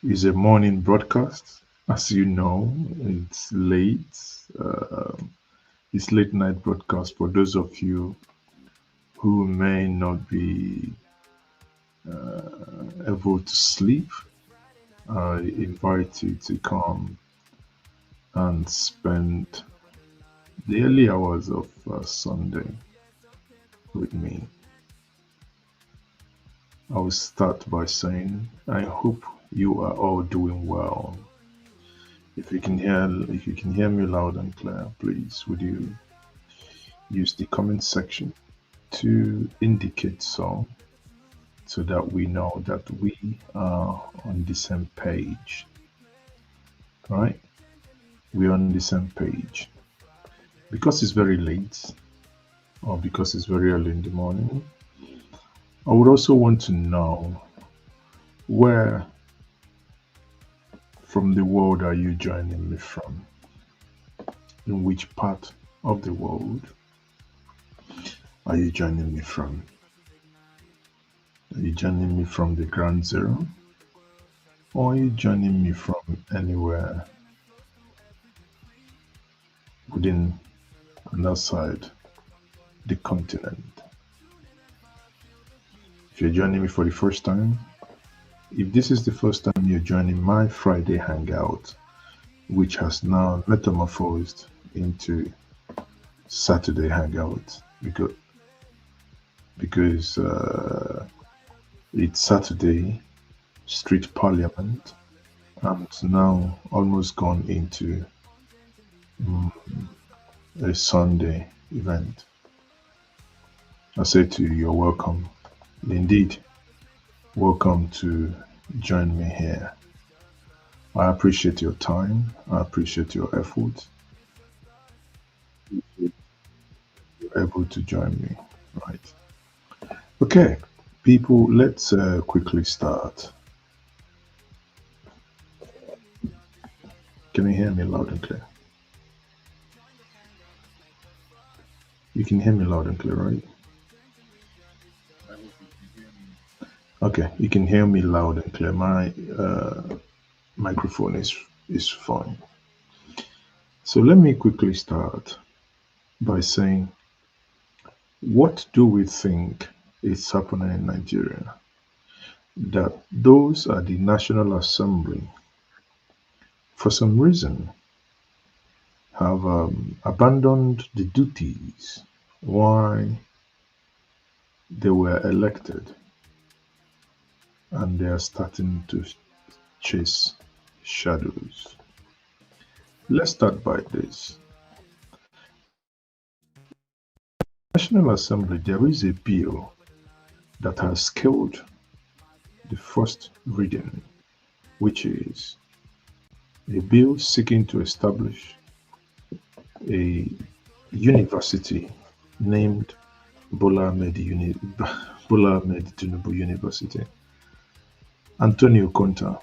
is a morning broadcast. As you know, it's late. Uh, it's late night broadcast for those of you who may not be able to sleep. I invite you to come and spend the early hours of Sunday with me. I will start by saying I hope you are all doing well. If you can hear me loud and clear, please would you use the comment section to indicate so that we know that we are on the same page, right? We're on the same page. Because it's very late or because it's very early in the morning, I would also want to know where from the world are you joining me from? In which part of the world are you joining me from? Are you joining me from the ground zero? Or are you joining me from anywhere within and outside the continent? If you're joining me for the first time, if this is the first time you're joining my Friday hangout, which has now metamorphosed into Saturday hangout because it's Saturday street parliament and now almost gone into mm, a Sunday event. I say to you, you're welcome. Indeed, welcome to join me here. I appreciate your time. I appreciate your effort. You're able to join me, right? Okay, people, let's quickly start. Can you hear me loud and clear? You can hear me loud and clear, right? Okay, you can hear me loud and clear. My microphone is fine. So let me quickly start by saying, what do we think is happening in Nigeria? That those at the National Assembly, for some reason, have abandoned the duties why they were elected, and they are starting to chase shadows. Let's start by this. National Assembly, there is a bill that has killed the first reading, which is a bill seeking to establish a university named Bola Ahmed Tinubu University. Antonio Conta,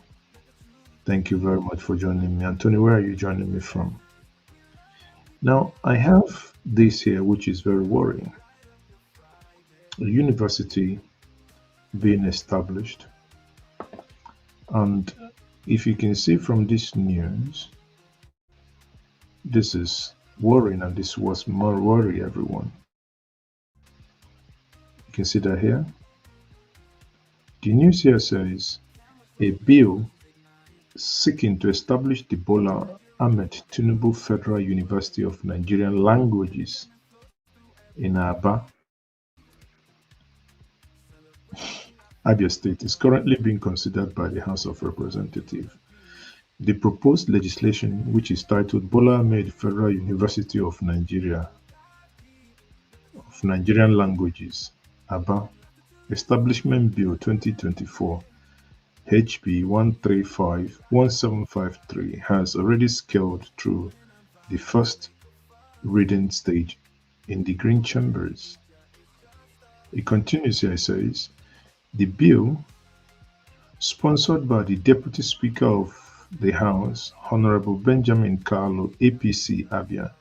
thank you very much for joining me. Antonio, where are you joining me from? Now, I have this here, which is very worrying. A university being established, and if you can see from this news, this is worrying, and this was more worry everyone. You can see that here. The news here says a bill seeking to establish the Bola Ahmed Tinubu Federal University of Nigerian Languages in Aba, Abia State, is currently being considered by the House of Representatives. The proposed legislation, which is titled Bola Ahmed Federal University of Nigerian Languages, Aba, Establishment Bill 2024, HB 1351753, has already scaled through the first reading stage in the Green Chambers. It continues here, it says, the bill, sponsored by the Deputy Speaker of the House, Honorable Benjamin Carlo, APC Abia,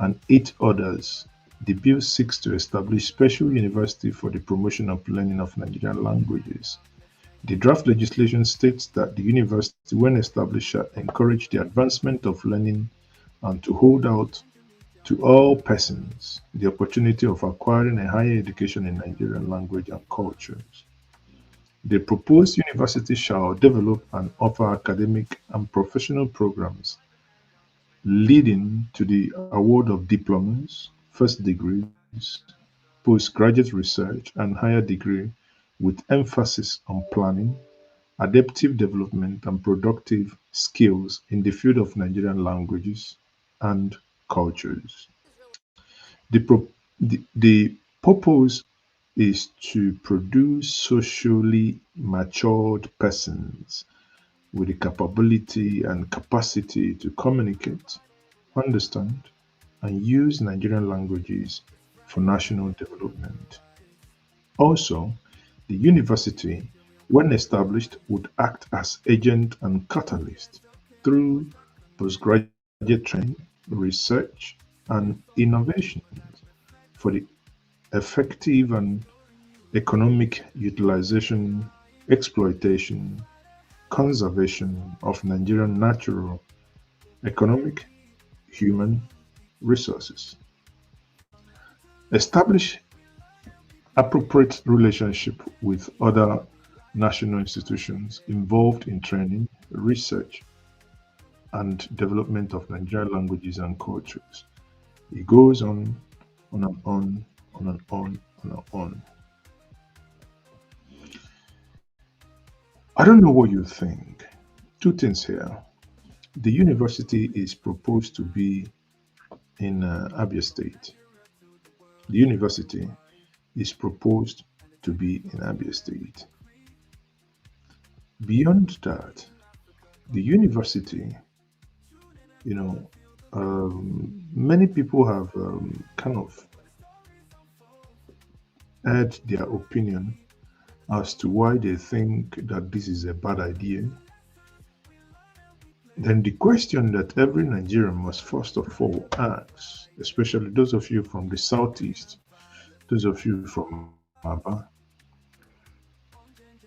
and 8 others, the bill seeks to establish special university for the promotion of learning of Nigerian languages The draft legislation states that the university, when established, shall encourage the advancement of learning and to hold out to all persons the opportunity of acquiring a higher education in Nigerian language and cultures. The proposed university shall develop and offer academic and professional programs leading to the award of diplomas, first degrees, postgraduate research, and higher degree with emphasis on planning, adaptive development, and productive skills in the field of Nigerian languages and cultures. The purpose is to produce socially matured persons with the capability and capacity to communicate, understand, and use Nigerian languages for national development. Also, the university, when established, would act as agent and catalyst through postgraduate training, research, and innovation for the effective and economic utilization, exploitation, conservation of Nigerian natural, economic, human resources. Establish appropriate relationship with other national institutions involved in training, research, and development of Nigerian languages and cultures. It goes on and on and on and on. I don't know what you think. Two things here. The university is proposed to be in Abia State. The university is proposed to be in Abia State. Beyond that, the university, you know, many people have kind of aired their opinion as to why they think that this is a bad idea. Then the question that every Nigerian must first of all ask, especially those of you from the southeast, those of you from Aba,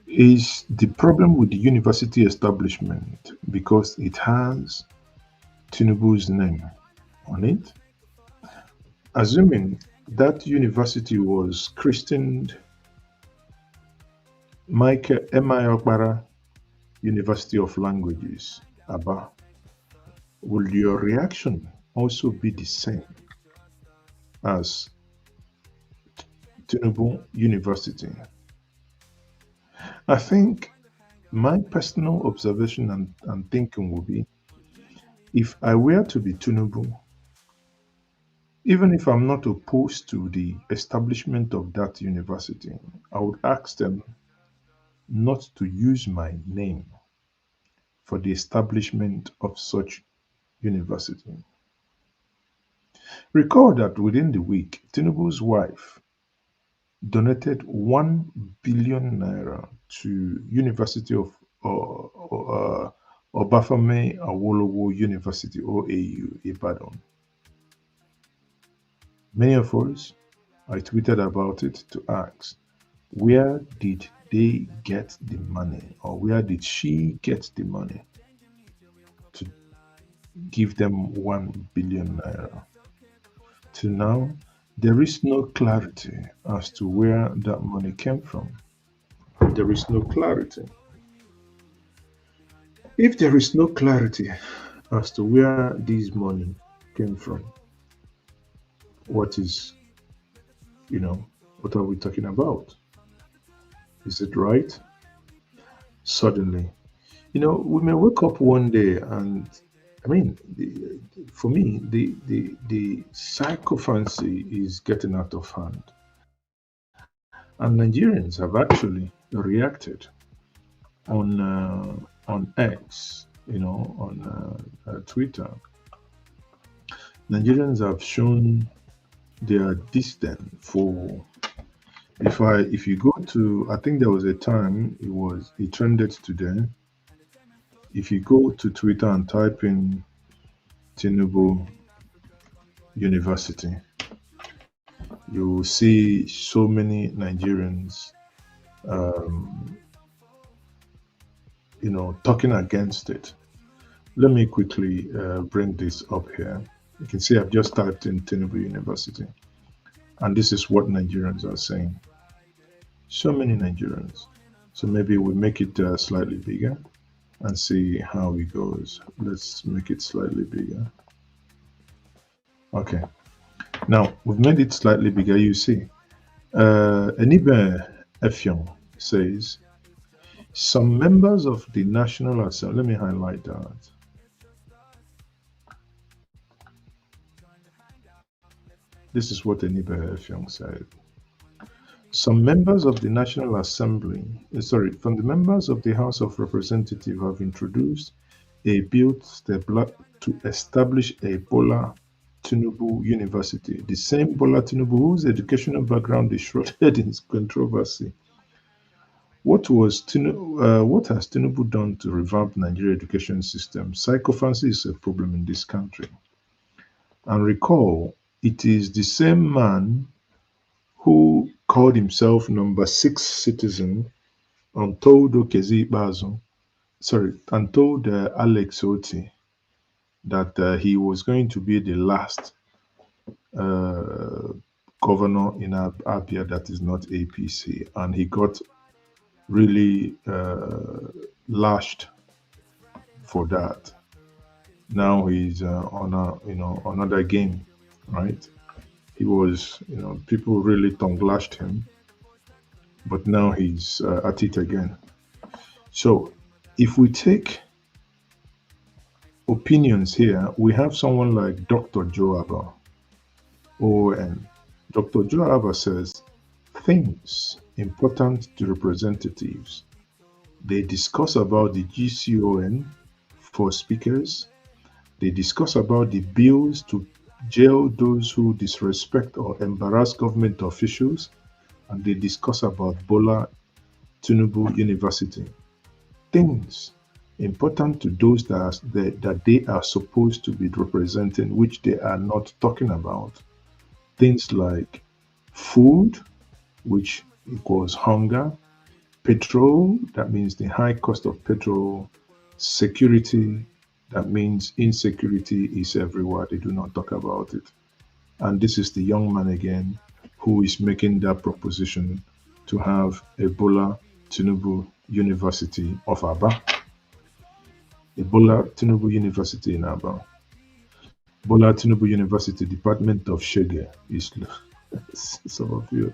is the problem with the university establishment because it has Tinubu's name on it. Assuming that university was christened Michael Emayokbara University of Languages, Aba, will your reaction also be the same as Tinubu University? I think my personal observation and thinking will be if I were to be Tinubu, even if I'm not opposed to the establishment of that university, I would ask them not to use my name for the establishment of such university. Recall that within the week, Tinubu's wife donated 1 billion naira to University of Obafemi Awolowo University (OAU) Ibadan. Many of us, I tweeted about it to ask, where did they get the money, or where did she get the money to give them 1 billion naira? Till now, there is no clarity as to where that money came from. There is no clarity. If there is no clarity as to where this money came from, what is, what are we talking about? Is it right? Suddenly, we may wake up one day and, for me, the sycophancy is getting out of hand. And Nigerians have actually reacted on X, on Twitter. Nigerians have shown their dissent for. If you go to, I think there was a time it trended today. If you go to Twitter and type in Tinubu University, you will see so many Nigerians talking against it. Let me quickly bring this up here. You can see I've just typed in Tinubu University, and this is what Nigerians are saying. So many Nigerians. So maybe we make it slightly bigger and see how it goes. Let's make it slightly bigger. Okay. Now we've made it slightly bigger. You see, Enibe Effiong says, some members of the National Assembly, let me highlight that. This is what Enibe Effiong said. Some members of the National Assembly, from the members of the House of Representatives have introduced a bill to establish a Bola Tinubu University. The same Bola Tinubu whose educational background is shrouded in controversy. What has Tinubu done to revamp Nigeria education system? Sycophancy is a problem in this country. And recall, it is the same man who called himself number 6 citizen and told Alex Oti that he was going to be the last governor in Abia that is not APC, and he got really lashed for that. Now he's on another game, right? He was, people really tongue lashed him, but now he's at it again. So if we take opinions here, we have someone like Dr. Joe Abba, ON. Dr. Joe Abba says, things important to representatives. They discuss about the GCON for speakers. They discuss about the bills to jail those who disrespect or embarrass government officials. And they discuss about Bola Tinubu University. Things important to those that they are supposed to be representing, which they are not talking about. Things like food, which equals hunger, petrol, that means the high cost of petrol, security, that means insecurity is everywhere. They do not talk about it. And this is the young man again who is making that proposition to have Ebola Tinubu University of Aba. Ebola Tinubu University in Aba. Bola Tinubu University, Department of Shege is some of you.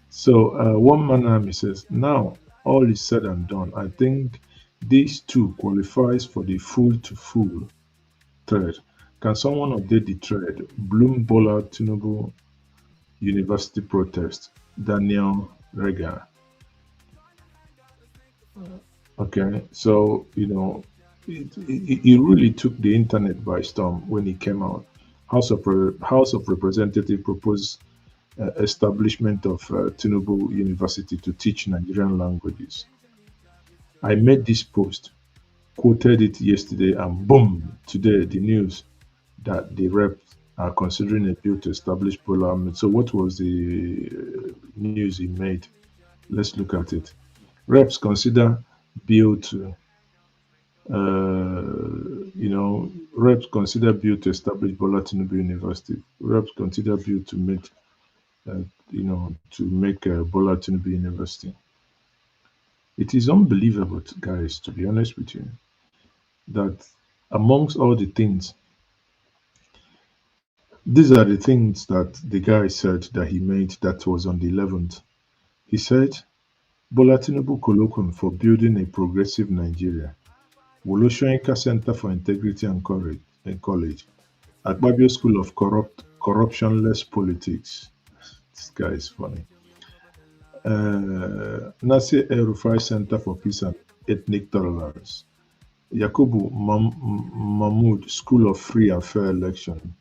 So one man army says, now all is said and done. I think these two qualifies for the full to full thread. Can someone update the thread? Bloom Bola Tinubu University protest. Daniel Rega. Okay, so he really took the internet by storm when he came out. House of Representatives proposed establishment of Tinubu University to teach Nigerian languages. I made this post, quoted it yesterday, and boom, today the news that the reps are considering a bill to establish Bola. So what was the news he made? Let's look at it. Reps consider bill to reps consider bill to establish Bola Tinubu University. Reps consider bill to make Bola Tinubu University. It is unbelievable, guys, to be honest with you, that amongst all the things, these are the things that the guy said that he made that was on the 11th. He said, Bola Tinubu colloquium for building a progressive Nigeria. Woloshoyinka Center for Integrity and College. Akpabio School of Corruptionless Politics. This guy is funny. Nasir El-Rufai Center for Peace and Ethnic Tolerance. Yakubu Mahmoud School of Free and Fair Election.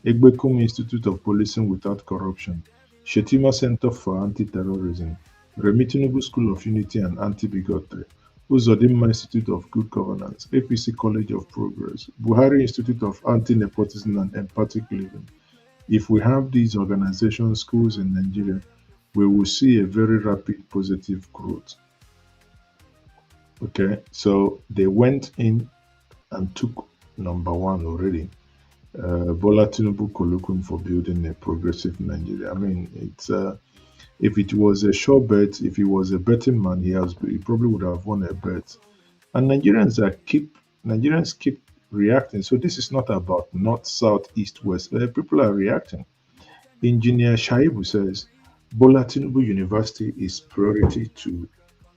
Egbekum Institute of Policing Without Corruption. Shetima Center for Anti-Terrorism. Remi Tinubu School of Unity and Anti-Bigotry. Uzodinma Institute of Good Governance. APC College of Progress. Buhari Institute of Anti-Nepotism and Empathic Living. If we have these organizations, schools in Nigeria, we will see a very rapid positive growth. Okay, so they went in and took number one already. Bola Tinubu colloquium for building a progressive Nigeria. I mean, it's if it was a sure bet, if he was a betting man, he probably would have won a bet. And Nigerians keep reacting. So this is not about north, south, east, west. People are reacting. Engineer Shaibu says Bola Tinubu University is priority to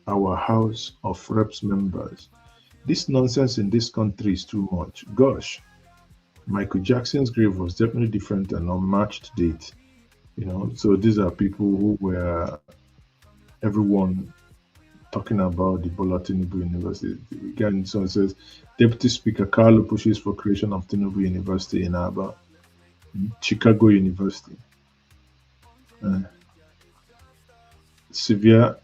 our House of Reps members. This nonsense in this country is too much. Gosh, Michael Jackson's grave was definitely different and unmatched date. So these are people who were everyone talking about the Bola Tinubu University. Again, so it says Deputy Speaker Carlo pushes for creation of Tinubu University in Aba, Chicago University. Severe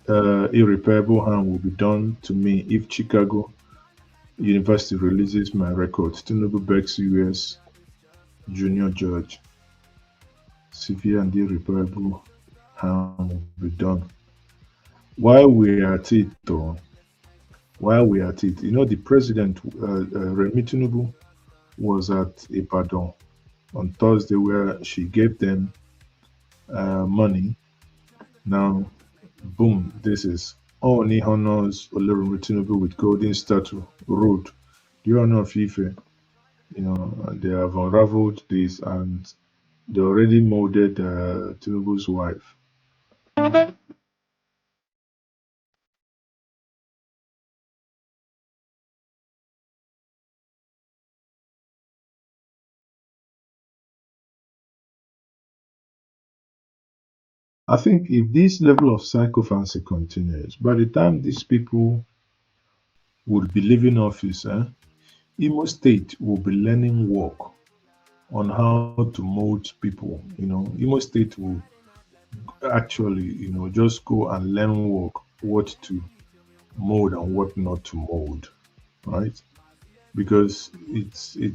irreparable harm will be done to me if Chicago University releases my records. Tinubu begs US junior judge. Severe and irreparable harm will be done. While we are at it, though, the president, Remi Tinubu, was at Ibadan on Thursday where she gave them money. Now, boom, this is Oni honors Olorunmi Tinubu with golden statue, road. The honor of Ife. They have unraveled this and they already molded Tinubu's wife. I think if this level of sycophancy continues, by the time these people would be leaving office, Imo State will be learning work on how to mold people. Imo State will actually, just go and learn work, what to mold and what not to mold, right? Because it's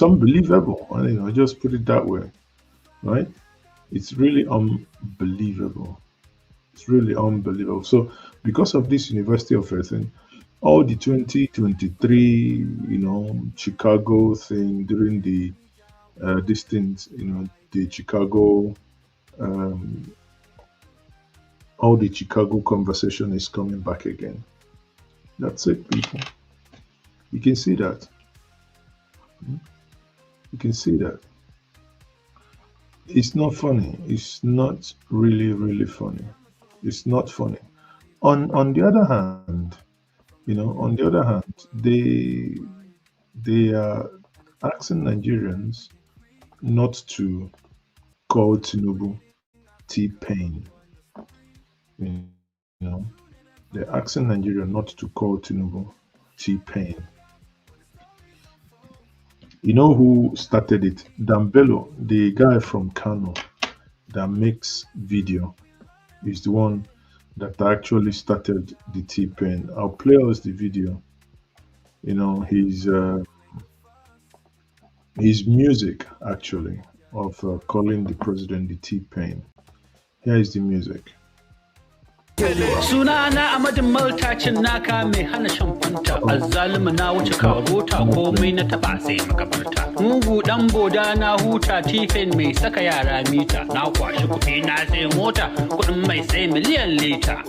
unbelievable. Just put it that way, right? It's really unbelievable. It's really unbelievable. So because of this University of Earthing, all the 2023, Chicago thing during the distance, the Chicago, all the Chicago conversation is coming back again. That's it, people. You can see that. You can see that. It's not funny. It's not really, really funny. It's not funny. On the other hand, they are asking Nigerians not to call Tinubu T-Pain. They're asking Nigeria not to call Tinubu T-Pain. You know who started it? Dambello, the guy from Kano that makes video, is the one that actually started the T-Pain. I'll play us the video. His music actually of calling the president the T-Pain. Here is the music. Sunana Amadin Maltacin naka mai hana shan fanta azzalima na wuce karota komai na taba sai makabarta mugu dan boda na huta tifen mai saka yara mita na kwashi kuɗi na sai mota kuɗin mai sai miliyan lita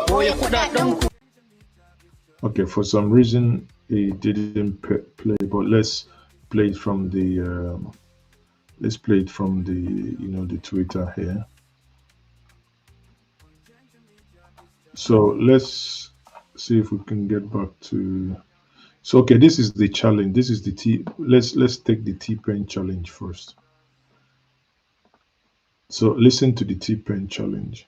boye kuɗaɗen ku. Okay, for some reason it didn't play, but let's play it from the the Twitter here. So let's see if we can get back to. So okay, this is the challenge. This is the Let's take the T-Pain challenge first. So listen to the T-Pain challenge.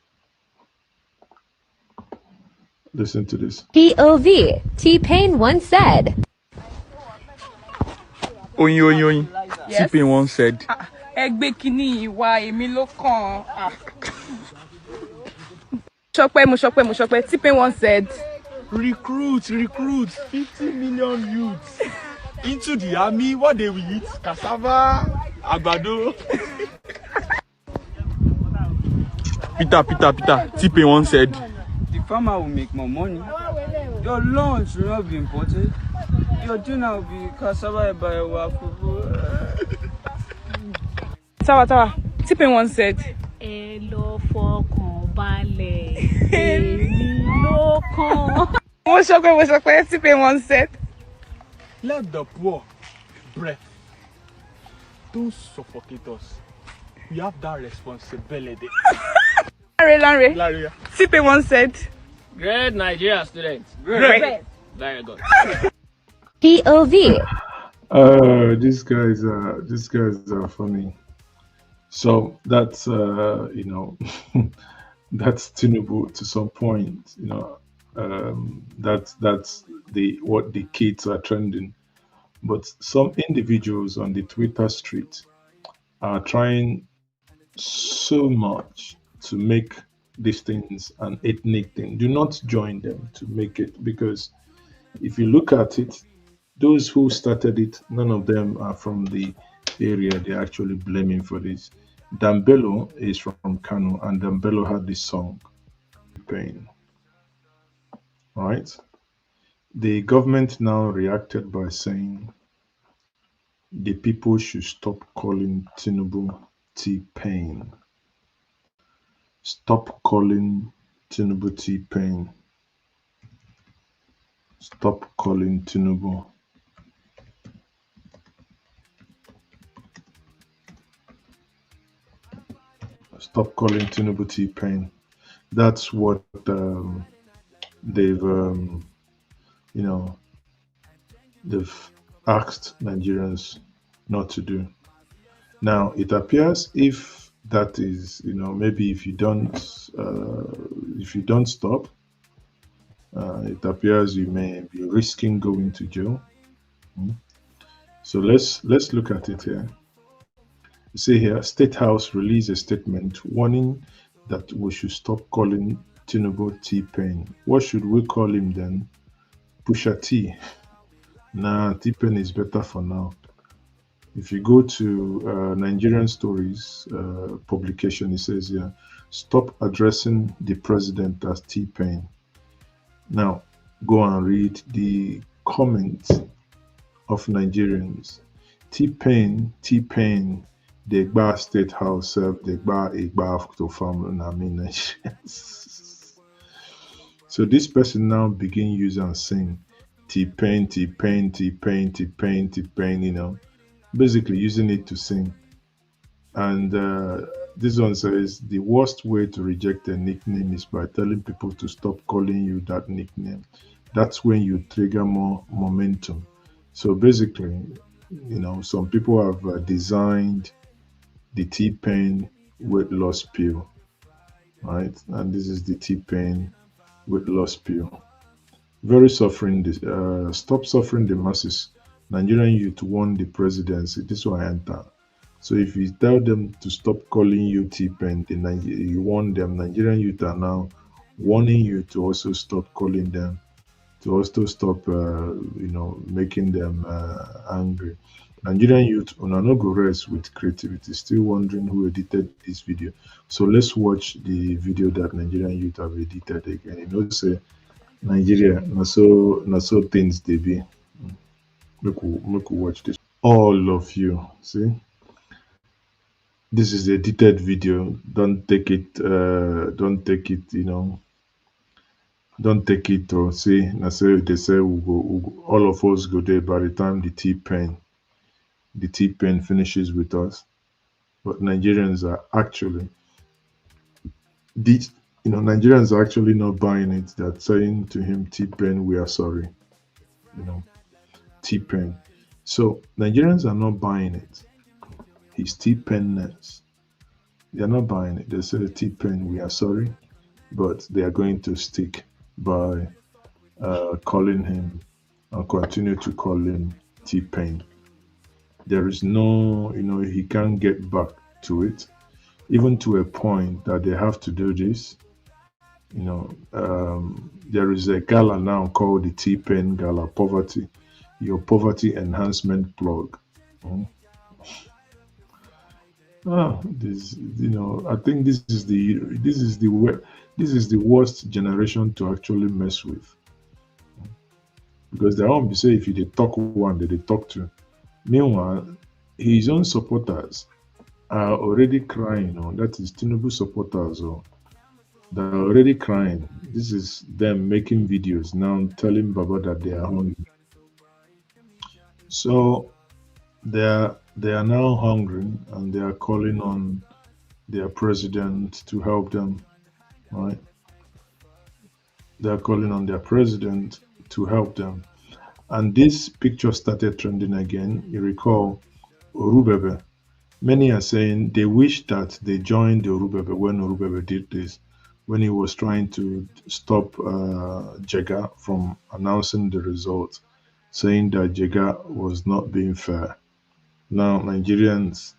Listen to this. POV. T-Pain once said. Oyin. Yes. T-Pain once said. Egbe kini ìwà èmi ló kàn. Shokpe. T-Pain once said. Recruit 50 million youths into the army. What they will eat? Cassava Agbado. Peter. T-Pain once said, the farmer will make more money. Your loans will not be imported. Your dinner will be cassava by our people. Tawa. T-Pain once said, Elo fọkàn balẹ̀, èmi ló kàn. mo sọ pé T-Pain once said, let the poor breath. Don't suffocate us. We have that responsibility. Larry. T-Pain once said, Great Nigeria students. Great. Very good. POV. These guys are funny. So that's that's Tinubu to some point. That's what the kids are trending. But some individuals on the Twitter street are trying so much to make these things an ethnic thing. Do not join them to make it, because if you look at it, those who started it, none of them are from the area they're actually blaming for this. Dambello is from Kano, and Dambello had this song, Pain. All right. The government now reacted by saying the people should stop calling Tinubu T-Pain. Stop calling Tinubu T-Pain. Stop calling Tinubu. Stop calling Tinubu T-Pain. That's what they've asked Nigerians not to do. Now, it appears if that is, maybe if you don't stop, it appears you may be risking going to jail. So let's look at it here. You see here, State House released a statement warning that we should stop calling Tinubu T-Pain. What should we call him then? Pusha T. Nah, T-Pain is better for now. If you go to Nigerian Stories publication, it says here, stop addressing the president as T-Pain. Now, go and read the comments of Nigerians. T-Pain, the Gba State House, the Gba to family. I mean, so this person now begin use and sing T-Pain, basically using it to sing. And this one says the worst way to reject a nickname is by telling people to stop calling you that nickname. That's when you trigger more momentum. So basically, some people have designed the T-Pain weight loss pill, right? And this is the T-Pain weight loss pill. Very suffering. Stop suffering the masses. Nigerian youth won the presidency. This one enter. So if you tell them to stop calling you T-Pain, you warn them. Nigerian youth are now warning you to also stop calling them, to also stop, making them angry. Nigerian youth on no go rest with creativity. Still wondering who edited this video. So let's watch the video that Nigerian youth have edited again. Say Nigeria, na so things they be. Make we watch this. All of you, see. This is the edited video. Don't take it. Don't take it to see. Na say they say we go, all of us go there by the time the T-Pain finishes with us. But Nigerians are actually Nigerians are actually not buying it. They're saying to him, T-Pain, we are sorry. T-Pain. So Nigerians are not buying it. His T-Painness. They're not buying it. They say, T-Pain, we are sorry. But they are going to stick by calling him and continue to call him T-Pain. There is no, he can't get back to it, even to a point that they have to do this. There is a gala now called the T-Pain Gala, your poverty enhancement plug. This, I think this is the worst generation to actually mess with, because they won't be say if you they talk one, they talk two. Meanwhile, his own supporters are already crying. That is Tinubu supporters. They're already crying. This is them making videos now telling Baba that they are hungry. So they are now hungry and they are calling on their president to help them. Right? They are calling on their president to help them. And this picture started trending again. You recall Orubebe. Many are saying they wish that they joined Orubebe when Orubebe did this, when he was trying to stop Jega from announcing the results, saying that Jega was not being fair. Now, Nigerians,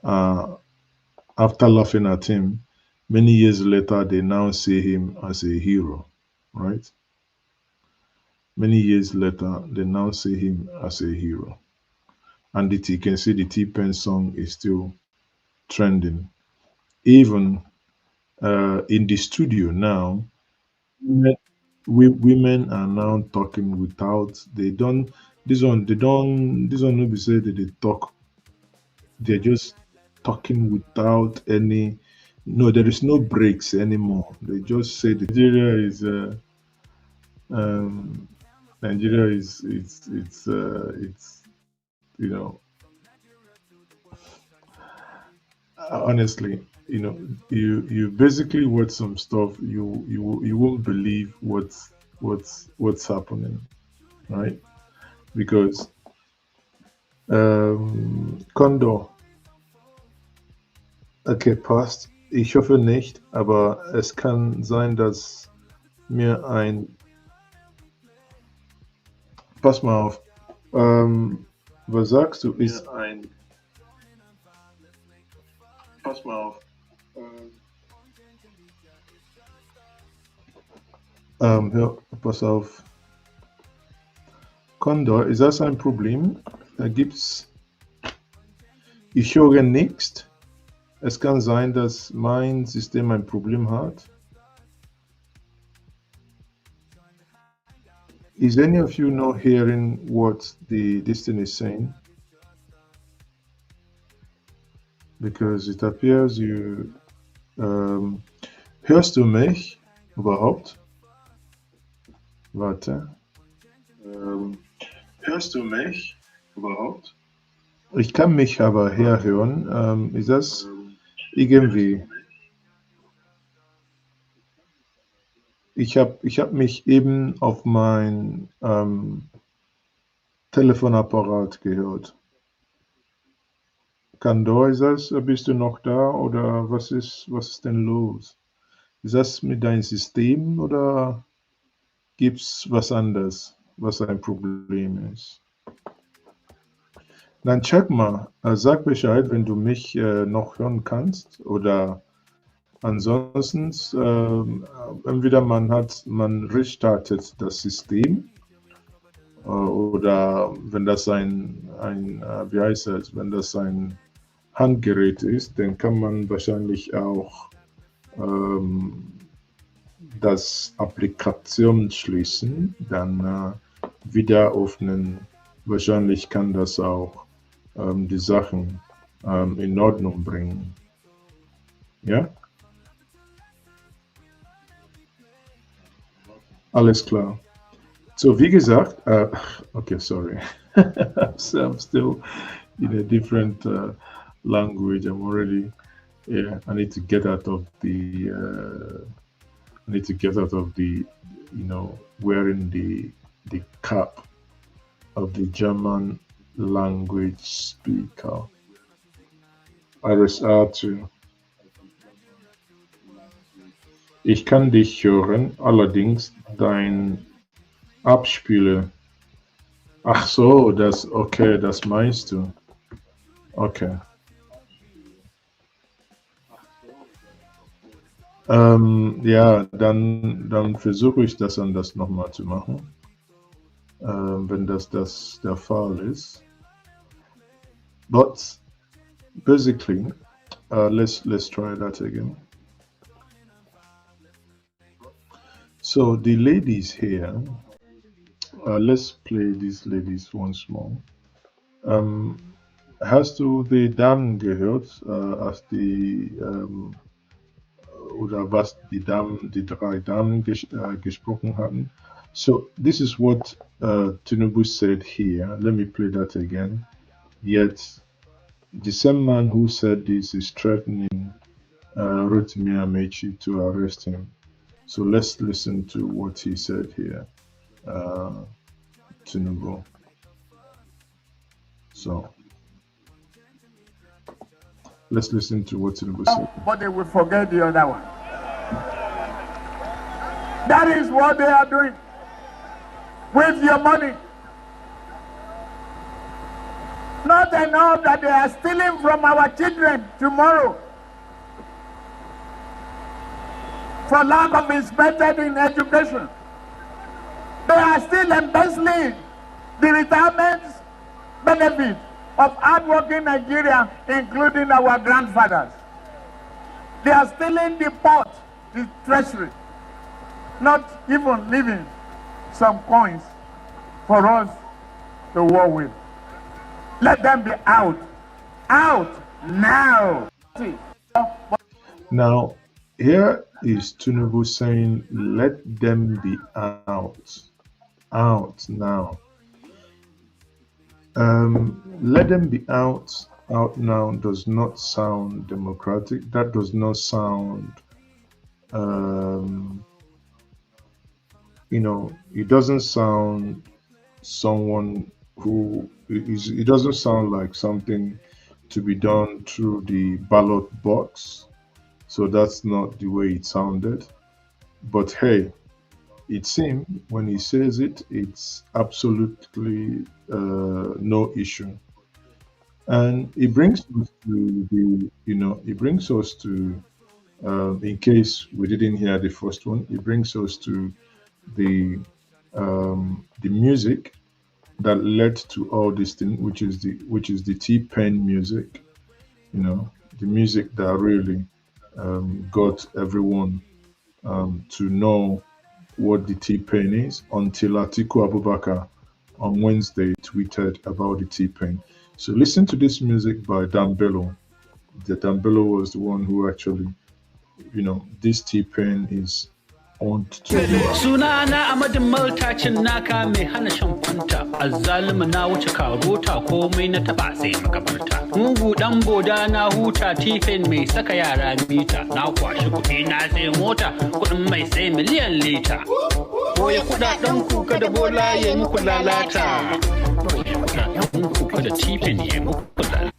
after laughing at him, many years later, they now see him as a hero, right? Many years later, they now see him as a hero. And you can see the T-Pen song is still trending. Even in the studio now, women are now talking without, they don't, this one no be say that they talk, they're just talking without any, no, there is no breaks anymore. They just say that um, Nigeria is it's honestly, you basically watch some stuff, you won't believe what's happening, right? Because Condor, okay, passt. Ich hoffe nicht, aber es kann sein, dass mir ein. Pass mal auf. Was sagst du, ist ein. Pass mal auf. Ja, pass auf. Condor, ist das ein Problem? Da gibt's. Ich höre nichts. Es kann sein, dass mein System ein Problem hat. Is any of you not hearing what this thing is saying? Because it appears you hörst du mich überhaupt? Warte. Hörst du mich überhaupt? Ich kann mich aber herhören. Ist das irgendwie? Ich hab mich eben auf mein Telefonapparat gehört. Kandor, ist das? Bist du noch da oder was ist denn los? Ist das mit deinem System oder gibt's was anderes, was ein Problem ist? Dann check mal, sag Bescheid, wenn du mich noch hören kannst oder ansonsten entweder man restartet das System oder wenn das wie heißt es, wenn das ein Handgerät ist, dann kann man wahrscheinlich auch das Applikation schließen, dann wieder öffnen. Wahrscheinlich kann das auch die Sachen in Ordnung bringen. Ja? Alles klar. So, wie gesagt, okay, sorry. I'm still in a different language. I'm already, I need to get out of the, wearing the cap of the German language speaker. RSA2. Ich kann dich hören, allerdings dein Abspiele. Ach so, okay, das meinst du. Okay. Ja, dann versuche ich das anders nochmal zu machen, wenn das der Fall ist. But basically, Let's try that again. So the ladies here, let's play these ladies once more. Hast du die Damen gehört, als die oder was die drei Damen gesprochen haben? So this is what Tinubu said here. Let me play that again. Yet the same man who said this is threatening Rotimi Amaechi to arrest him. So let's listen to what he said here, Tinubu. So let's listen to what Tinubu said. But they will forget the other one. That is what they are doing with your money. Not enough that they are stealing from our children tomorrow for lack of investment in education. They are still embezzling the retirement benefit of hardworking Nigeria, including our grandfathers. They are stealing the port, the treasury, not even leaving some coins for us to war with. Let them be out. Out now. Now, here is Tinubu saying, let them be out. Out now. Let them be out now does not sound democratic. That does not sound, it doesn't sound someone who is, it doesn't sound like something to be done through the ballot box. So that's not the way it sounded. But hey, it seems when he says it, it's absolutely no issue. And it brings us to the, it brings us to, in case we didn't hear the first one, it brings us to the music that led to all this thing, which is the T-Pain music, the music that really got everyone to know what the T-Pain is until Atiku Abubakar on Wednesday tweeted about the T-Pain. So listen to this music by Dambello. The Dambello was the one who actually, this T-Pain is on to. Sunana Amadin Maltacin naka mai hana shan fanta, azzalima na wuce karota komai na taba sai makabarta. Mugu dan boda na huta tifen mai saka yara mita, na kwashi kuɗi na sai mota, kuɗin mai sai miliyan lita. Boye kuɗaɗen ku kada bola ya muku lalata. Boye kuɗaɗen ku kada tifen ya muku lalata.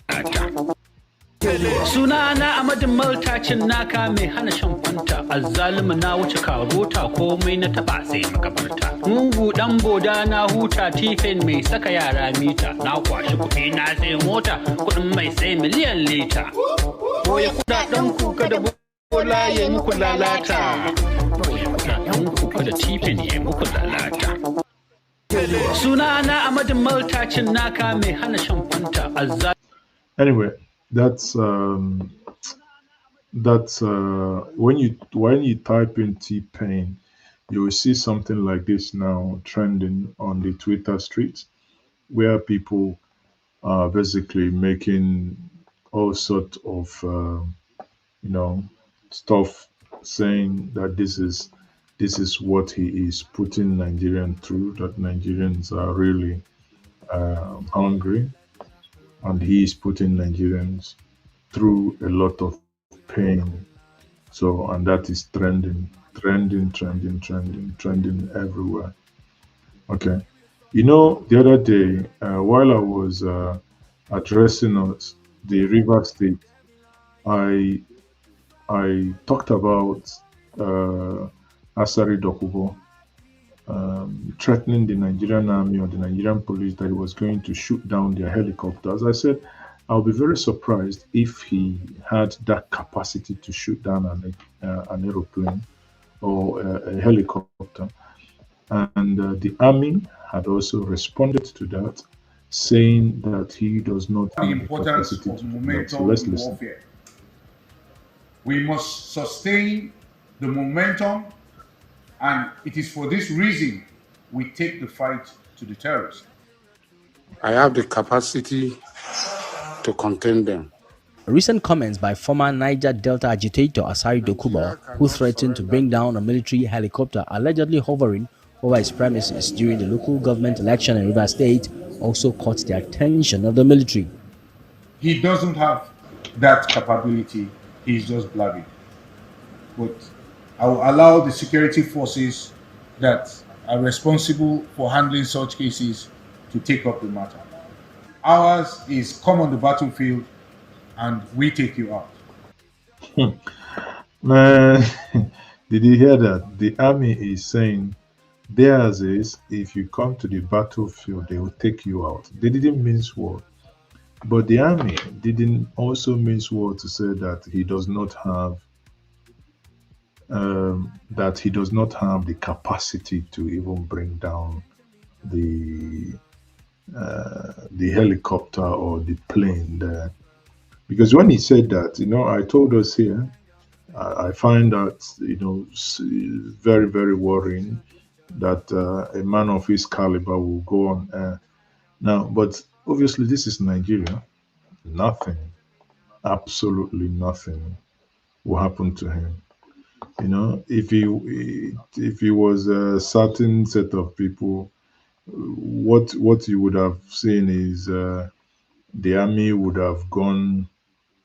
Sunana Amadin Maltacin naka mai hana shan fanta, azzalima na wuce karota komai na taba sai makabarta. Mugu dan boda na huta tifen mai saka yara mita, na kwashi kuɗi na sai mota, kuɗin mai sai miliyan lita. Boye kuɗaɗen ku kada bola ya muku lalata. Boye kuɗaɗen ku kada tifen ya muku lalata. Sunana Amadin Maltacin naka mai hana shan fanta, azzalima. Anyway, that's when you type in T-Pain, you will see something like this now trending on the Twitter streets, where people are basically making all sorts of stuff, saying that this is what he is putting Nigerians through, that Nigerians are really hungry, and he is putting Nigerians through a lot of pain. So, and that is trending everywhere. Okay. The other day, while I was addressing us, the River State, I talked about Asari Dokubo threatening the Nigerian army or the Nigerian police that he was going to shoot down their helicopters. I said, I'll be very surprised if he had that capacity to shoot down an aeroplane or a helicopter. And the army had also responded to that, saying that he does not have the capacity to do that. So let's listen. Warfare. We must sustain the momentum, and it is for this reason we take the fight to the terrorists. I have the capacity to contain them. Recent comments by former Niger Delta agitator Asari Dokubo, who threatened to bring down a military helicopter allegedly hovering over his premises during the local government election in Rivers State, also caught the attention of the military. He doesn't have that capability, he's just blabbing. But I will allow the security forces that are responsible for handling such cases to take up the matter. Ours is come on the battlefield and we take you out. Man, did you hear that? The army is saying theirs is if you come to the battlefield, they will take you out. They didn't mince word. But the army didn't also mince word to say that he does not have the capacity to even bring down the helicopter or the plane there. Because when he said that, I told us here, I find that, very, very worrying that a man of his caliber will go on air. Now, but obviously this is Nigeria. Nothing, absolutely nothing will happen to him. If he was a certain set of people, what you would have seen is the army would have gone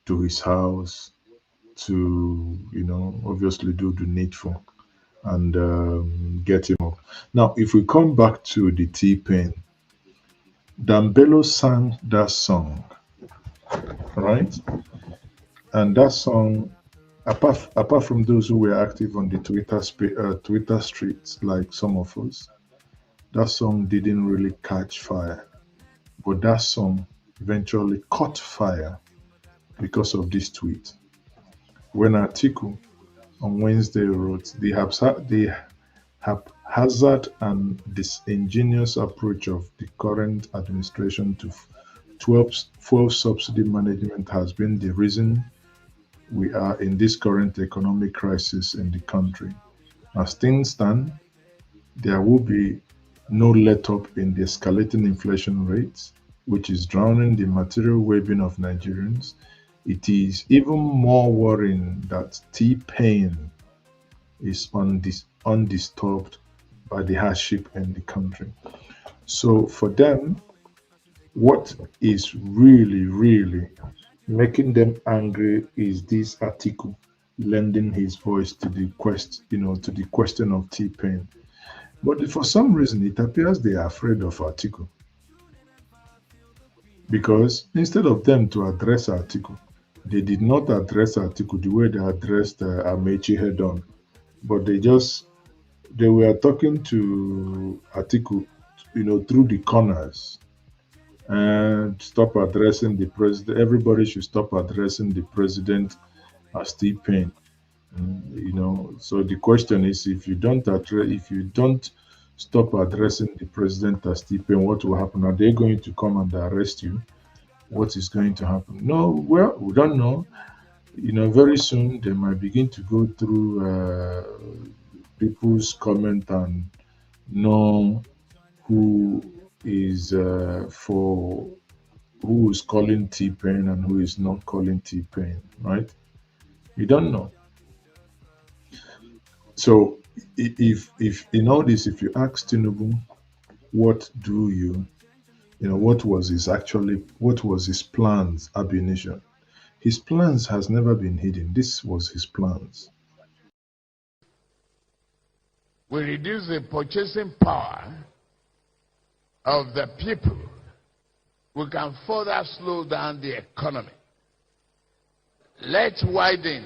to his house to, obviously do the needful and get him up. Now, if we come back to the T-Pain, Dambello sang that song, right? And that song, apart from those who were active on the Twitter streets, like some of us, that song didn't really catch fire. But that song eventually caught fire because of this tweet. When Atiku on Wednesday wrote, the haphazard and disingenuous approach of the current administration to fuel subsidy management has been the reason we are in this current economic crisis in the country. As things stand, there will be no let-up in the escalating inflation rates, which is drowning the material well-being of Nigerians. It is even more worrying that T-Pain is undisturbed by the hardship in the country. So for them, what is really, really making them angry is this Atiku lending his voice to the question of T-Pain. But for some reason, it appears they are afraid of Atiku. Because instead of them to address Atiku, they did not address Atiku the way they addressed Amaechi head on. But they were talking to Atiku, through the corners. And stop addressing the president. Everybody should stop addressing the president as T-Pain. So the question is, if you don't stop addressing the president as T-Pain, what will happen? Are they going to come and arrest you? What is going to happen? No, well, we don't know. Very soon they might begin to go through people's comment and know who is calling T-Pain and who is not calling T-Pain, right? We don't know. So if in all this, if you ask Tinubu, what was his plans ab initio? His plans has never been hidden. This was his plans. We reduce the purchasing power of the people. We can further slow down the economy. Let's widen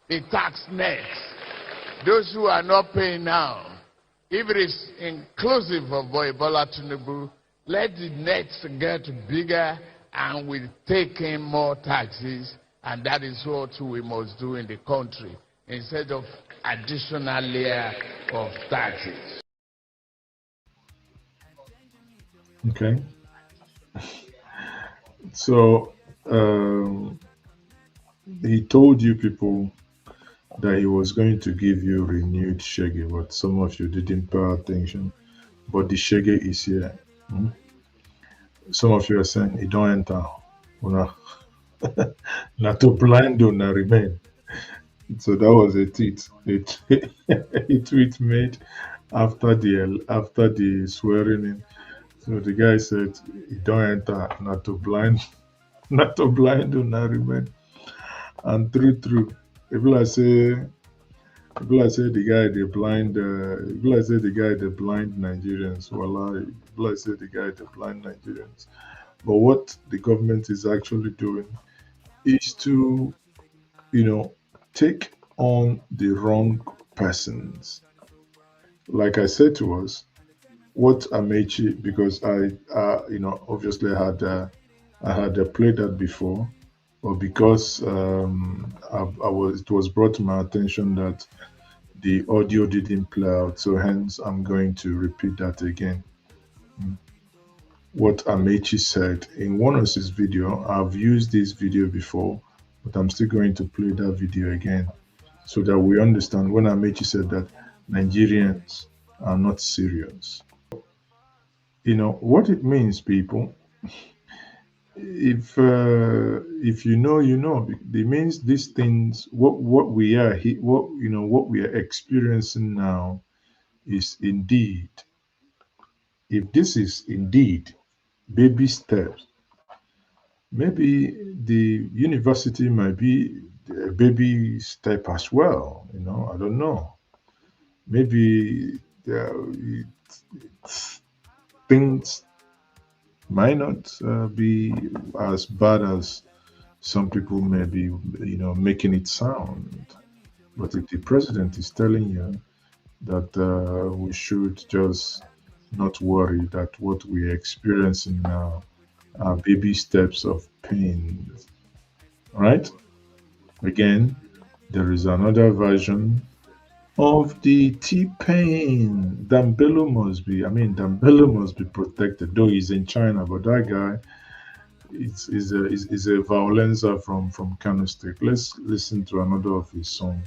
the tax net. Those who are not paying now, if it is inclusive of Bola Tinubu, let the nets get bigger and we take in more taxes, and that is what we must do in the country instead of additional layer of taxes. Okay. So he told you people that he was going to give you renewed shege, but some of you didn't pay attention. But the shege is here. Some of you are saying it don't enter. Una, not to blind una remain. So that was a tweet. A tweet made after the swearing in. So the guy said, "It don't enter, not to blind, not to blind una remain." And true. People are say the guy they blind. People are say the guy they blind Nigerians. Voila. People are say the guy they blind Nigerians. But what the government is actually doing is to, take on the wrong persons. Like I said to us, what Amaechi, because I obviously I had played that before, but because it was brought to my attention that the audio didn't play out, so hence I'm going to repeat that again. What Amaechi said in one of his video. I've used this video before, but I'm still going to play that video again so that we understand when Amaechi said that Nigerians are not serious. What it means, people. If you know, you know. It means these things. What we are what we are experiencing now is indeed. If this is indeed baby steps, maybe the university might be a baby step as well. I don't know. Maybe things might not be as bad as some people may be, making it sound. But if the president is telling you that we should just not worry, that what we're experiencing now are baby steps of pain, right? Again, there is another version of the T-Pain. Dambello must be protected, though he's in China, but that guy is a violencer from Kano State. Let's listen to another of his song.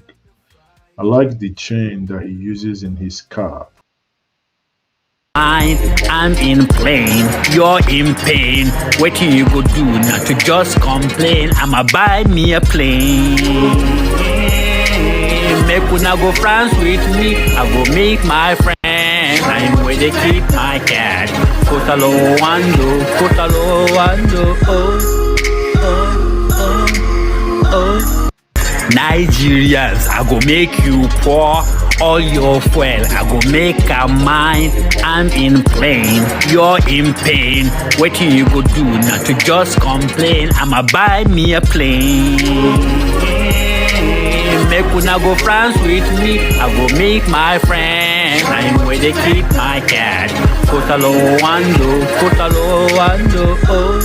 I like the chain that he uses in his car. I'm in pain, you're in pain. What you go do not to just complain? I'ma buy me a plane. Make una go France with me, I go meet my friend. I'm where they keep my cat. Kotalo wando, oh. Nigerians, I go make you pour all your fuel. I go make a mine. I'm in pain, you're in pain. What you go do not to just complain? I'ma buy me a plane. Make una go France with me, I go meet my friend. I'm where they keep my cat. Kotalo wando, oh.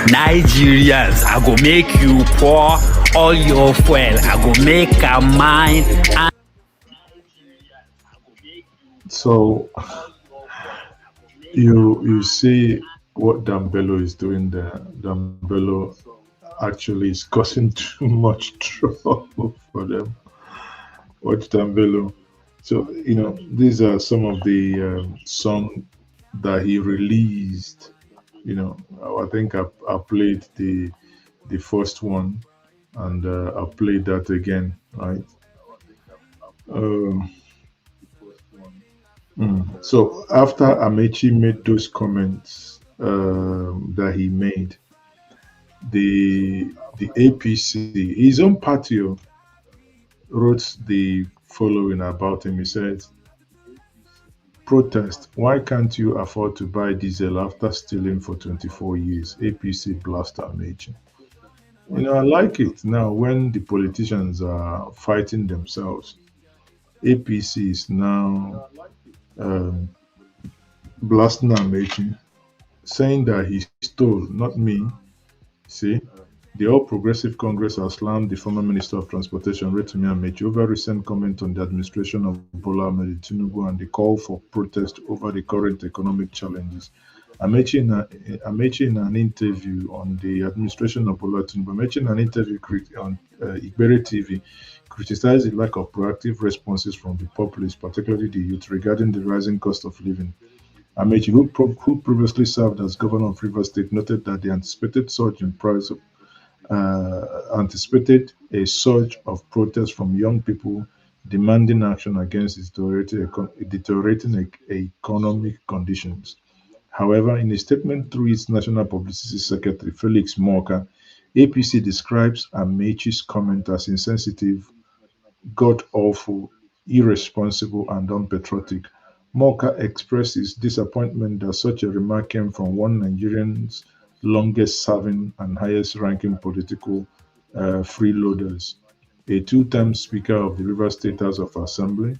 Nigerians, I go make you pour all your fuel. I go make a mine. So you see what Dambello is doing there. Dambello actually is causing too much trouble for them. Watch Dambello. So these are some of the songs that he released. I think I played the first one, and I played that again, right? So after Amaechi made those comments that he made, the APC, his own party, wrote the following about him. He said, "Protest, why can't you afford to buy diesel after stealing for 24 years? APC blast Amaechi." I like it now when the politicians are fighting themselves. APC is now blasting Amaechi, saying that he stole, not me. See, the All Progressive Congress has slammed the former Minister of Transportation, Rotimi Amaechi, over recent comment on the administration of Bola Ahmed Tinubu and the call for protest over the current economic challenges. Amaechi in an interview on the administration of Bola Tinubu, Amaechi in an interview on Igbere TV, criticized the lack of proactive responses from the populace, particularly the youth, regarding the rising cost of living. Amaechi, who previously served as governor of Rivers State, noted that the anticipated surge in price anticipated a surge of protests from young people demanding action against its deteriorating economic conditions. However, in a statement through its National Publicity Secretary, Felix Morka, APC describes Amaechi's comment as insensitive, god awful, irresponsible, and unpatriotic. Morka expressed his disappointment that such a remark came from one Nigerian's longest serving and highest ranking political freeloaders, a two-time Speaker of the Rivers State House of Assembly,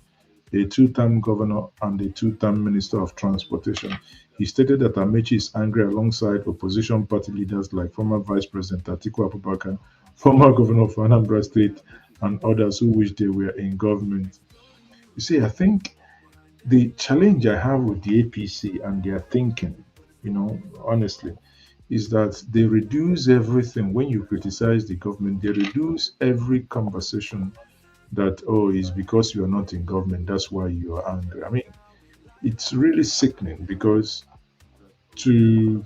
a two-time governor, and a two-time Minister of Transportation. He stated that Amaechi is angry alongside opposition party leaders like former Vice President Atiku Abubakar, former Governor of Anambra State, and others who wish they were in government. You see, I think the challenge I have with the APC and their thinking, honestly, is that they reduce everything. When you criticize the government, they reduce every conversation that, oh, it's because you are not in government, that's why you are angry. I mean, it's really sickening because to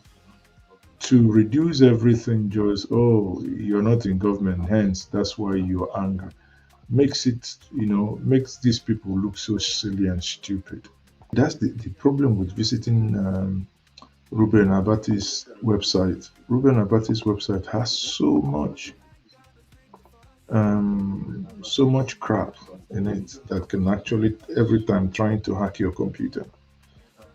reduce everything just, oh, you're not in government, hence that's why you're angry, makes these people look so silly and stupid. That's the problem with visiting Ruben Abati's website. Ruben Abati's website has so much crap in it that can actually every time trying to hack your computer.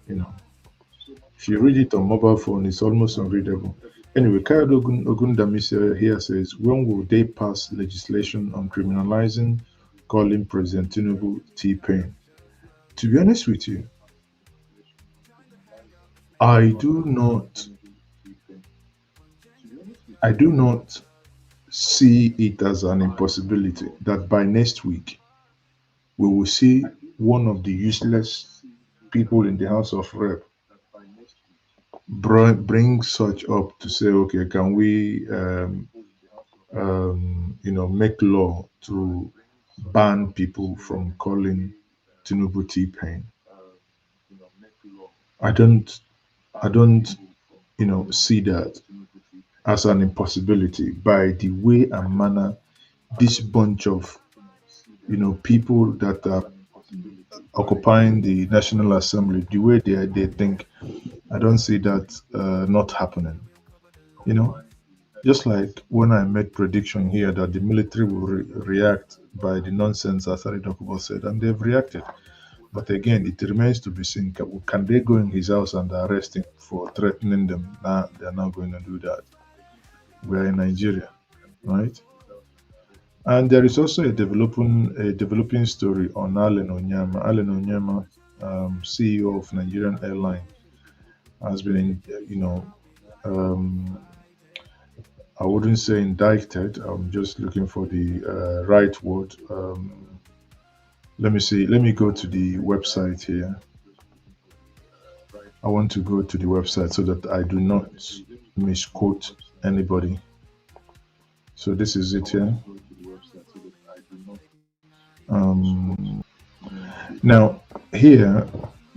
If you read it on mobile phone, it's almost unreadable. Anyway, Kayode Ogundamisi here says, when will they pass legislation on criminalizing calling President Tinubu T-Pain? To be honest with you, I do not see it as an impossibility that by next week we will see one of the useless people in the House of Rep bring such up to say, okay, can we make law to ban people from calling Tinubu T-Pain. I don't see that as an impossibility by the way and manner this bunch of people that are occupying the National Assembly, the way they think. I don't see that not happening. Just like when I made prediction here that the military will react by the nonsense Asari Dokubo said, and they've reacted. But again, it remains to be seen. Can they go in his house and arrest him for threatening them? Nah, they're not going to do that. We're in Nigeria, right? And there is also a developing story on Allen Onyema. Allen Onyema, CEO of Nigerian Airline, has been, I wouldn't say indicted. I'm just looking for the right word. Let me see. Let me go to the website here. I want to go to the website so that I do not misquote anybody. So this is it here. Now here,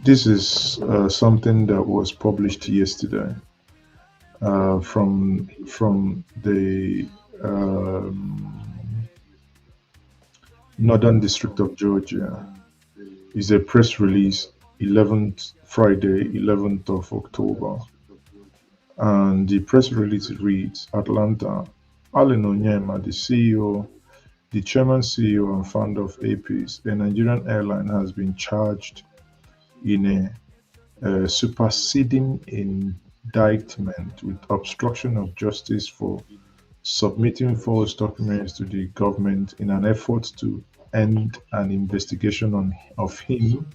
this is something that was published yesterday from the Northern District of Georgia. Is a press release, Friday, 11th of October. And the press release reads, Atlanta, Allen Onyema, the chairman, CEO, and founder of APIS, a Nigerian airline, has been charged in a superseding indictment with obstruction of justice for submitting false documents to the government in an effort to end an investigation of him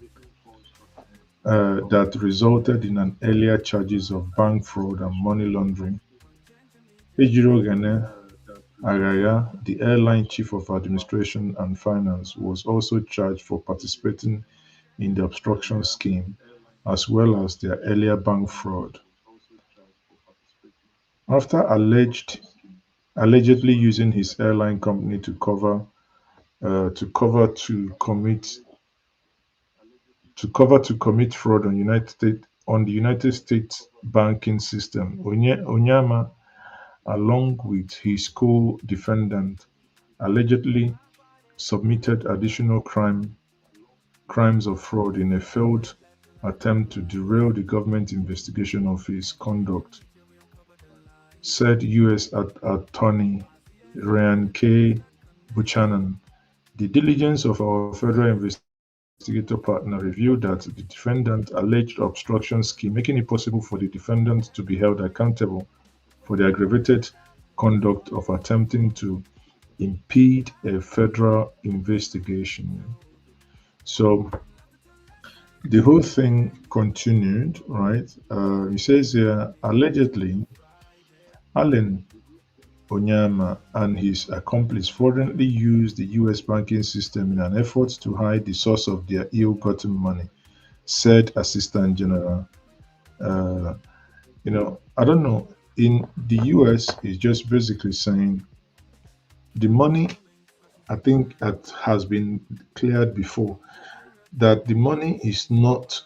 that resulted in an earlier charges of bank fraud and money laundering. Ejiro Gane Agaya, the airline chief of administration and finance, was also charged for participating in the obstruction scheme, as well as their earlier bank fraud. After allegedly using his airline company to commit fraud on the United States banking system. Onyema, along with his co-defendant, allegedly submitted additional crimes of fraud in a failed attempt to derail the government investigation of his conduct, said U.S. Attorney Ryan K. Buchanan. The diligence of our federal investigator partner revealed that the defendant alleged obstruction scheme, making it possible for the defendant to be held accountable for the aggravated conduct of attempting to impede a federal investigation. So the whole thing continued, right? He says here, allegedly, Allen Onyema and his accomplice fraudulently used the U.S. banking system in an effort to hide the source of their ill-gotten money, said Assistant General. I don't know. In the U.S., it's just basically saying the money, I think it has been cleared before, that the money is not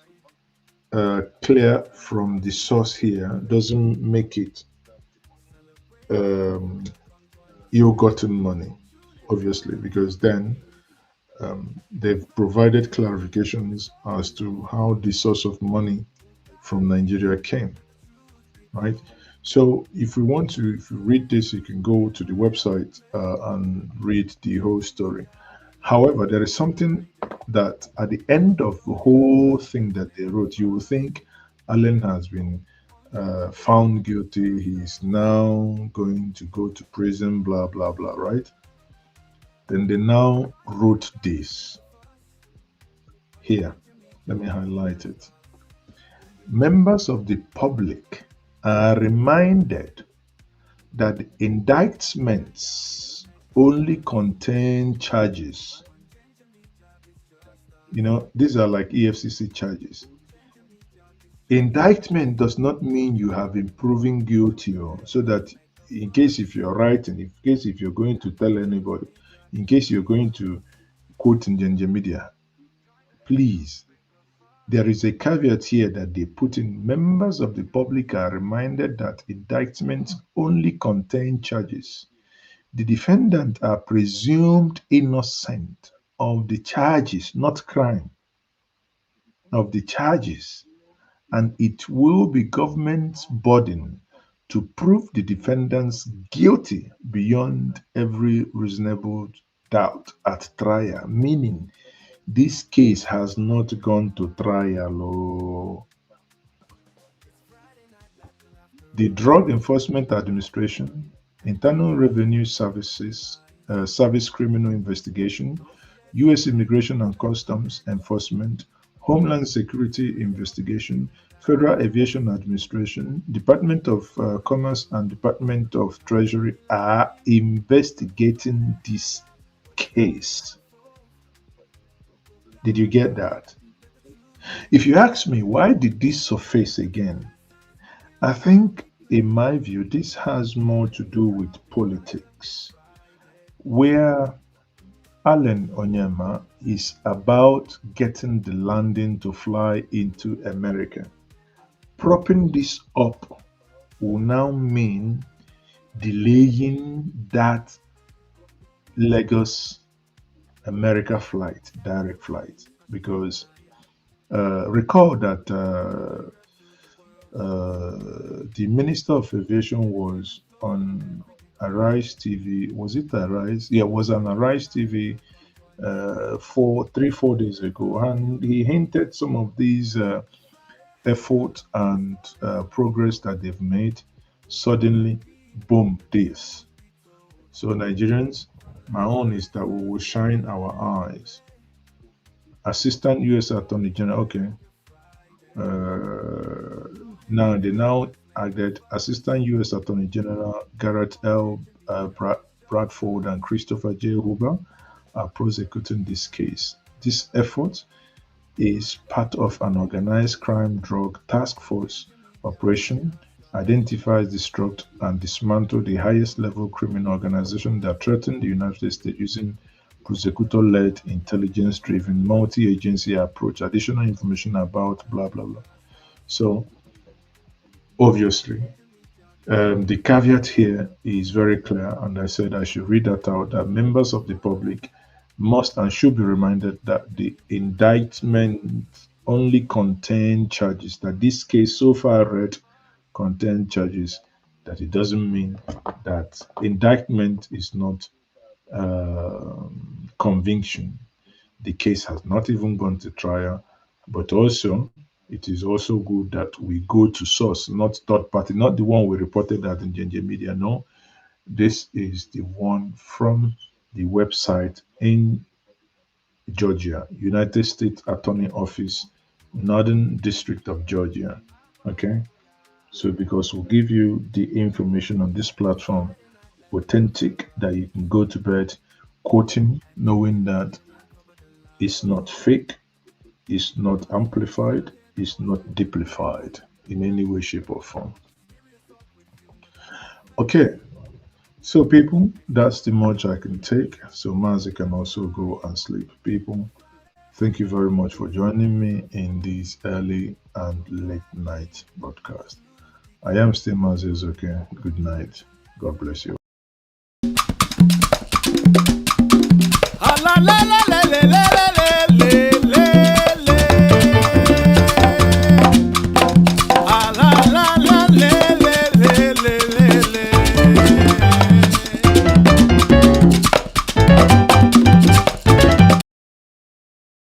clear from the source here doesn't make it ill-gotten money, obviously, because then they've provided clarifications as to how the source of money from Nigeria came, right? So if you read this, you can go to the website and read the whole story. However, there is something that at the end of the whole thing that they wrote, you will think Allen has been found guilty. He's now going to go to prison, blah, blah, blah, right? Then they now wrote this here. Let me highlight it. Members of the public are reminded that indictments only contain charges. These are like EFCC charges. Indictment does not mean you have been proven guilty, so that in case if you're writing, in case if you're going to tell anybody, in case you're going to quote in the media, please, there is a caveat here that they put in. Members of the public are reminded that indictments only contain charges. The defendant are presumed innocent of the charges, not crime, of the charges, and it will be government's burden to prove the defendants guilty beyond every reasonable doubt at trial, meaning this case has not gone to trial. The Drug Enforcement Administration, Internal Revenue Services, Service Criminal Investigation, U.S. Immigration and Customs Enforcement, Homeland Security Investigation, Federal Aviation Administration, Department of Commerce, and Department of Treasury are investigating this case. Did you get that? If you ask me, why did this surface again? I think, in my view, this has more to do with politics, where Allen Onyema is about getting the landing to fly into America. Propping this up will now mean delaying that Lagos America flight, direct flight, because recall that the Minister of Aviation was on Arise TV. Was it Arise? Yeah, it was on Arise TV 4 days ago, and he hinted some of these efforts and progress that they've made. Suddenly, boom, this. So Nigerians, my own is that we will shine our eyes. Assistant U.S. Attorney General, okay. Now they added Assistant U.S. Attorney General Garrett L. Bradford and Christopher J. Huber are prosecuting this case. This effort is part of an organized crime drug task force operation identifies, destruct, and dismantle the highest level criminal organization that threaten the United States using prosecutor-led, intelligence-driven, multi-agency approach, additional information about blah, blah, blah. So, obviously, the caveat here is very clear, and I said I should read that out, that members of the public must and should be reminded that the indictment only contain charges, that this case so far read contain charges, that it doesn't mean that indictment is not conviction. The case has not even gone to trial, but also it is also good that we go to source, not third party, not the one we reported that in JJ Media. No, this is the one from the website in Georgia, United States Attorney Office, Northern District of Georgia. Okay, so because we'll give you the information on this platform, authentic, that you can go to bed quoting, knowing that it's not fake, it's not amplified, it's not duplified in any way, shape, or form. Okay, so people, that's the much I can take. So Mazi can also go and sleep. People, thank you very much for joining me in this early and late night broadcast. I am still Mazi Ezoke. Good night. God bless you. La la la.